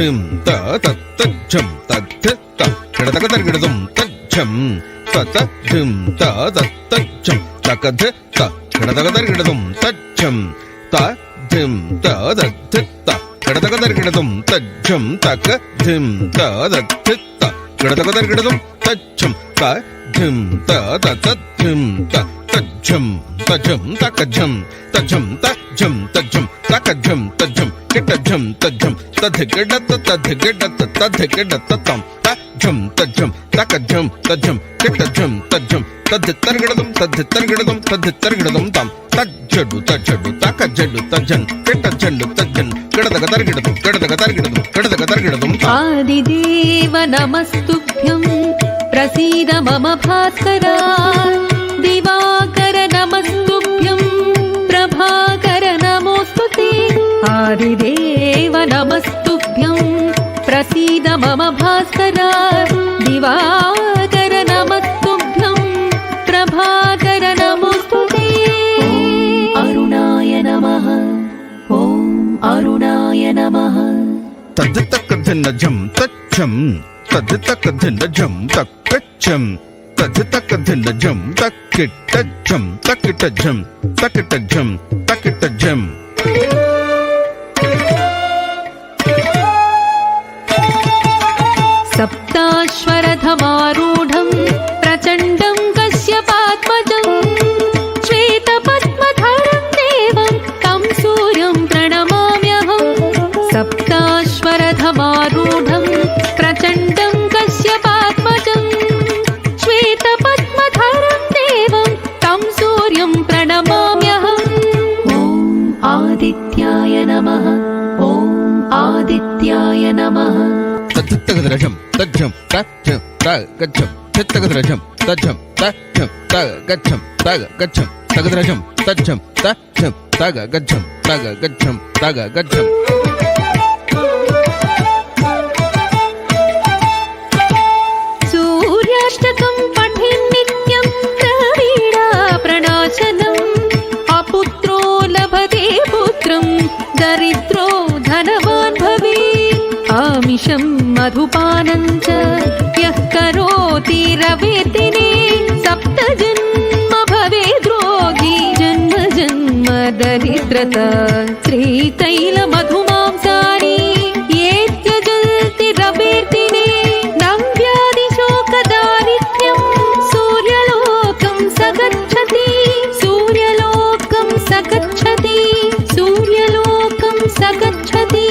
ధిం త తజ్జం తద్ధ త గడదగ దర్గడదం తజ్జం తత ధిం త తజ్జం తకధ త గడదగ దర్గడదం తజ్జం త ధిం త దద్ధ త గడదగ దర్గడదం తజ్జం తక ధిం త దద్ధ త గడదగ దర్గడదం తజ్జం త ధిం త తజ్జం త తజ్జం తజ్జం తకజం తజ్జం తజ్జం తజ్జం తకజం తజ్జం కిటజం తజ్జం తధిగడత తధిగడత తధిగడత తం తజ్జం తజ్జం తకజం తజ్జం కిటజం తజ్జం తధితర్గడదం తధితర్గడదం తధితర్గడదం తం తజ్జడు తజ్జడు తకజడు తజ్జం కిటజండు తజ్జం గడదగ తర్గడదం గడదగ తర్గడదం గడదగ తర్గడదం ఆదిదేవ నమస్తుభ్యం ప్రసీద మమ భాస్కరా దివాకర నమస్తుభ్యం ప్రభాకర నమోస్తుతే ఆదిదేవ నమస్తుభ్యం ప్రసీద మమ భాస్కరా దివాకర నమస్తుభ్యం ప్రభాకర నమోస్తుతే అరుణాయ నమః ఓం అరుణాయ నమః తద్ధతకధిన్నజం తచ్చం తద్ధతకధిన్నజం తక్కచ్చం తద్ధతకధిన్నజం తక్కిటజం తక్కిటజం తక్కిటజం తక్కిటజం సప్తాశ్వరథమారూఢం ప్రచండం కశ్యపాత్మజం శ్వేతపద్మధరం దేవం తం సూర్యం ప్రణమామ్యహం సప్తాశ్వరథమారూఢం ప్రచండం కశ్యపాత్మజం శ్వేతపద్మధరం దేవం తం సూర్యం ప్రణమామ్యహం ఓం ఆదిత్యాయ నమః ఓం ఆదిత్యాయ నమః తద్ధతకధరజం తజ్జం తజ్జం తగచ్చం చిత్తకధరజం తజ్జం తజ్జం తగచ్చం తగచ్చం తగధరజం తజ్జం తజ్జం తగచ్చం తగచ్చం తగచ్చం సూర్యాష్టకం పఠేన్ నిత్యం ద్రవీడా ప్రణాశనం అపుత్రో లభతే పుత్రం దరిద్రో ధనవాన్ భవేత్ ఆమిషం మధుపానం చ యః కరోతి రవేర్దినే సప్త జన్మ భవేద్ రోగి జన్మ జన్మ దరిద్రత శ్రీతైల మధుమాంసాని ఏ త్యజల్తి రవేర్దినే నవ్యాది శోక దారిద్ర్యం సూర్యలోకం సగచ్చతి సూర్యలోకం సగచ్చతి సూర్యలోకం సగచ్చతి